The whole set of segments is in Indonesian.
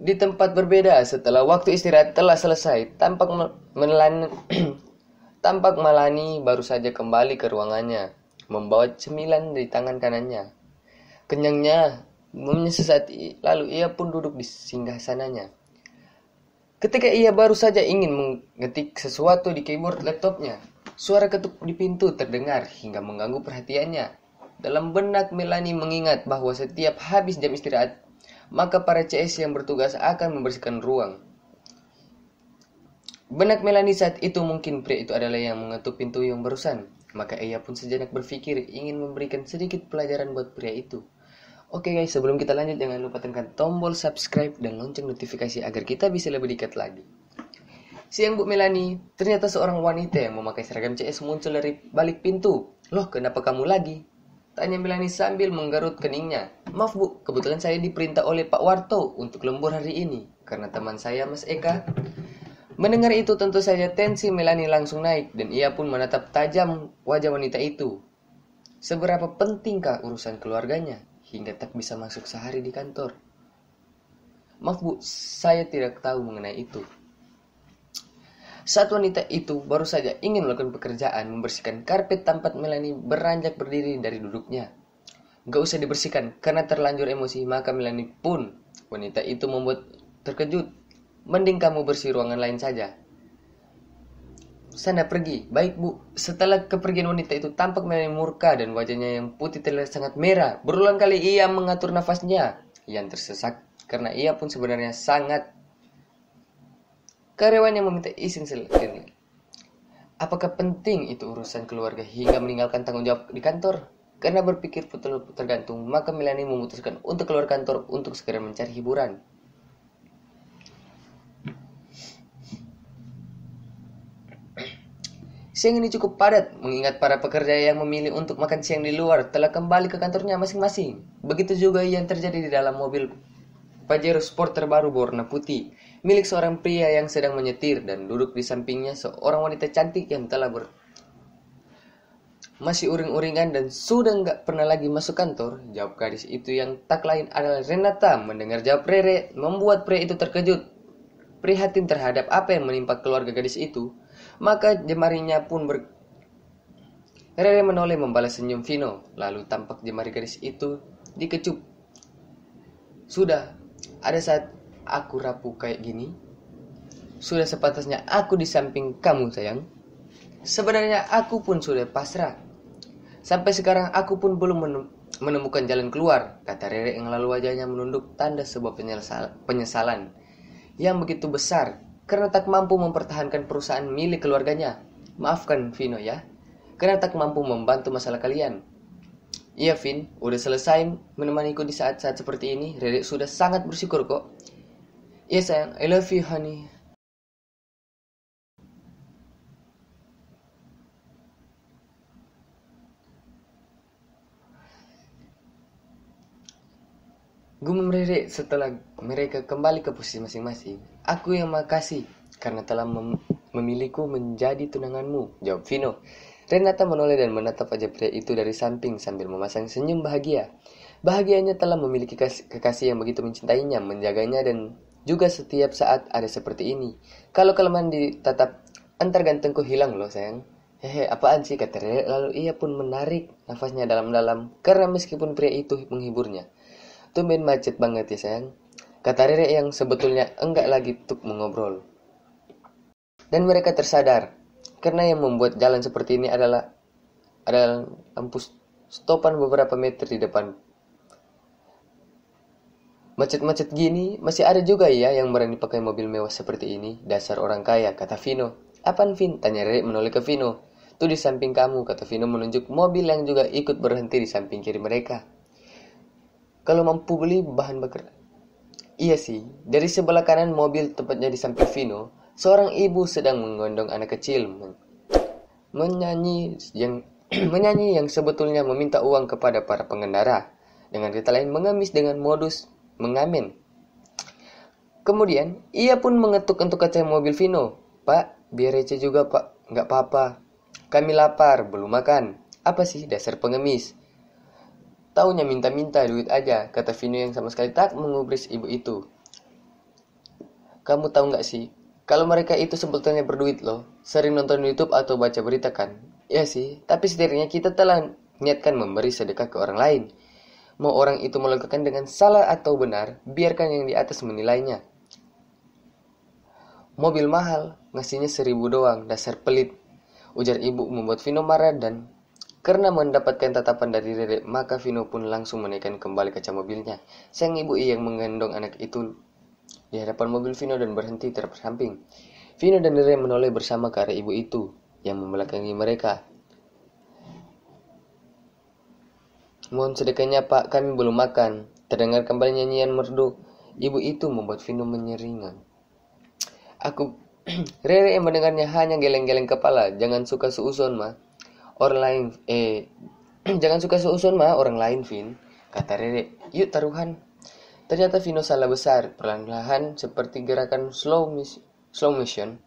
Di tempat berbeda, setelah waktu istirahat telah selesai, tampak Malani baru saja kembali ke ruangannya, membawa cemilan di tangan kanannya. Kenyangnya, sesaat lalu ia pun duduk di singgasananya. Ketika ia baru saja ingin mengetik sesuatu di keyboard laptopnya, suara ketuk di pintu terdengar hingga mengganggu perhatiannya. Dalam benak Melanie mengingat bahwa setiap habis jam istirahat, maka para CS yang bertugas akan membersihkan ruang. Benak Melanie saat itu mungkin pria itu adalah yang mengetuk pintu yang barusan. Maka ia pun sejenak berpikir ingin memberikan sedikit pelajaran buat pria itu. Oke guys, sebelum kita lanjut jangan lupa tekan tombol subscribe dan lonceng notifikasi agar kita bisa lebih dekat lagi. Siang Bu Melanie, ternyata seorang wanita yang memakai seragam CS muncul dari balik pintu. Loh, kenapa kamu lagi? Tanya Melanie sambil menggarut keningnya. Maaf Bu, kebetulan saya diperintah oleh Pak Warto untuk lembur hari ini karena teman saya Mas Eka. Mendengar itu tentu saja tensi Melanie langsung naik dan ia pun menatap tajam wajah wanita itu. Seberapa pentingkah urusan keluarganya hingga tak bisa masuk sehari di kantor? Maaf Bu, saya tidak tahu mengenai itu. Saat wanita itu baru saja ingin melakukan pekerjaan membersihkan karpet tempat Melanie beranjak berdiri dari duduknya. Gak usah dibersihkan karena terlanjur emosi, maka Melanie pun wanita itu membuat terkejut. Mending kamu bersih ruangan lain saja. Sana pergi. Baik Bu. Setelah kepergian wanita itu tampak Melanie murka dan wajahnya yang putih terlihat sangat merah. Berulang kali ia mengatur nafasnya yang tersesak karena ia pun sebenarnya sangat. Karyawannya meminta izin selanjutnya. Apakah penting itu urusan keluarga hingga meninggalkan tanggung jawab di kantor? Karena berpikir betul tergantung, maka Melanie memutuskan untuk keluar kantor untuk segera mencari hiburan. Siang ini cukup padat, mengingat para pekerja yang memilih untuk makan siang di luar telah kembali ke kantornya masing-masing. Begitu juga yang terjadi di dalam mobil Pajero Sport terbaru berwarna putih, milik seorang pria yang sedang menyetir dan duduk di sampingnya seorang wanita cantik yang telah masih uring-uringan dan sudah nggak pernah lagi masuk kantor. Jawab gadis itu yang tak lain adalah Renata. Mendengar jawab Rere, membuat pria itu terkejut. Prihatin terhadap apa yang menimpa keluarga gadis itu, maka jemarinya pun Rere menoleh membalas senyum Vino. Lalu tampak jemari gadis itu dikecup. Sudah, ada saat aku rapuh kayak gini. Sudah sepantasnya aku di samping kamu sayang. Sebenarnya aku pun sudah pasrah. Sampai sekarang aku pun belum menemukan jalan keluar, kata Rere yang lalu wajahnya menunduk tanda sebuah penyesalan yang begitu besar karena tak mampu mempertahankan perusahaan milik keluarganya. Maafkan Vino ya, karena tak mampu membantu masalah kalian. Iya Vin, udah selesai menemaniku di saat-saat seperti ini. Rere sudah sangat bersyukur kok. Iya sayang, I love you honey. Gumam Rere setelah mereka kembali ke posisi masing-masing. Aku yang makasih karena telah memilihku menjadi tunanganmu, jawab Vino. Renata menoleh dan menatap wajah pria itu dari samping sambil memasang senyum bahagia. Bahagianya telah memiliki kekasih yang begitu mencintainya, menjaganya dan juga setiap saat ada seperti ini. Kalau kelemahan ditatap, antar gantengku hilang loh sayang. Hehe, apaan sih, kata Rere, lalu ia pun menarik nafasnya dalam-dalam karena meskipun pria itu menghiburnya. Tumben macet banget ya sayang, kata Rere yang sebetulnya enggak lagi tuk mengobrol. Dan mereka tersadar, karena yang membuat jalan seperti ini adalah lampu stopan beberapa meter di depan. Macet-macet gini, masih ada juga ya yang berani pakai mobil mewah seperti ini. Dasar orang kaya, kata Vino. Apaan Vin? Tanya Rere menoleh ke Vino. Tuh di samping kamu, kata Vino menunjuk mobil yang juga ikut berhenti di samping kiri mereka. Kalau mampu beli bahan bakar. Iya sih, dari sebelah kanan mobil tepatnya di samping Vino, seorang ibu sedang menggendong anak kecil menyanyi yang sebetulnya meminta uang kepada para pengendara. Dengan kata lain mengemis dengan modus mengamen. Kemudian ia pun mengetuk kaca mobil Vino. Pak, biar receh juga pak, nggak apa-apa. Kami lapar, belum makan. Apa sih dasar pengemis? Taunya minta-minta duit aja, kata Vino yang sama sekali tak mengubris ibu itu. kamu tahu nggak sih, kalau mereka itu sebetulnya berduit loh, sering nonton YouTube atau baca berita kan? Ya sih, tapi setidaknya kita telah niatkan memberi sedekah ke orang lain. Mau orang itu melakukan dengan salah atau benar, biarkan yang di atas menilainya. Mobil mahal, ngasihnya 1.000 doang, dasar pelit. Ujar ibu membuat Vino marah dan karena mendapatkan tatapan dari Rere, maka Vino pun langsung menaikkan kembali kaca mobilnya. Sang ibu yang menggendong anak itu di hadapan mobil Vino dan berhenti tersamping. Vino dan Rere menoleh bersama ke arah ibu itu yang membelakangi mereka. Mohon sedekahnya pak, kami belum makan. Terdengar kembali nyanyian merdu. Ibu itu membuat Vino menyeringan. Rere yang mendengarnya hanya geleng-geleng kepala. Jangan suka seuson mah. Orang lain, jangan suka seuson mah orang lain, Vin. Kata Rere. Yuk taruhan. Ternyata Vino salah besar, perlahan-lahan seperti gerakan slow motion.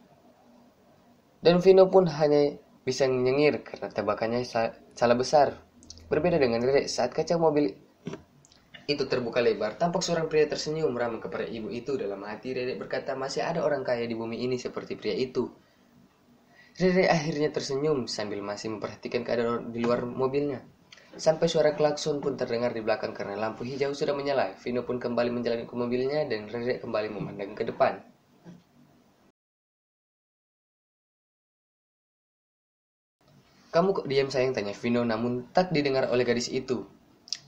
Dan Vino pun hanya bisa nyengir karena tebakannya salah besar. Berbeda dengan Rere, saat kaca mobil itu terbuka lebar, tampak seorang pria tersenyum ramah kepada ibu itu. Dalam hati Rere berkata, masih ada orang kaya di bumi ini seperti pria itu. Rere akhirnya tersenyum sambil masih memperhatikan keadaan di luar mobilnya. Sampai suara klakson pun terdengar di belakang karena lampu hijau sudah menyala. Vino pun kembali menjalani ke mobilnya dan Rere kembali memandang ke depan. Kamu kok diam sayang, tanya Vino namun tak didengar oleh gadis itu.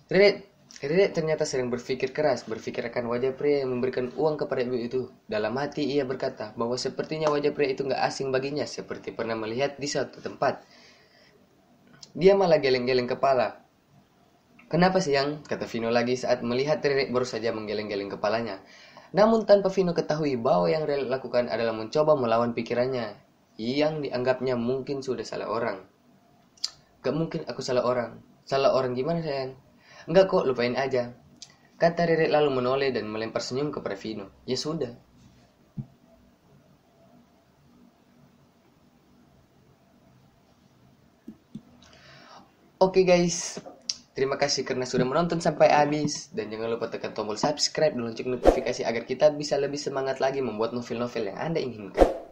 Rere ternyata sering berpikir keras, berpikir akan wajah pria yang memberikan uang kepada ibu itu. Dalam hati ia berkata bahwa sepertinya wajah pria itu gak asing baginya, seperti pernah melihat di suatu tempat. Dia malah geleng-geleng kepala. Kenapa siang? Kata Vino lagi saat melihat Rere baru saja menggeleng-geleng kepalanya. Namun tanpa Vino ketahui bahwa yang Rere lakukan adalah mencoba melawan pikirannya yang dianggapnya mungkin sudah salah orang. Gak mungkin aku salah orang. Salah orang gimana sayang? Enggak kok, lupain aja. Kata Rere lalu menoleh dan melempar senyum kepada Vino. Ya sudah. Oke guys, terima kasih karena sudah menonton sampai habis. Dan jangan lupa tekan tombol subscribe dan lonceng notifikasi agar kita bisa lebih semangat lagi membuat novel-novel yang Anda inginkan.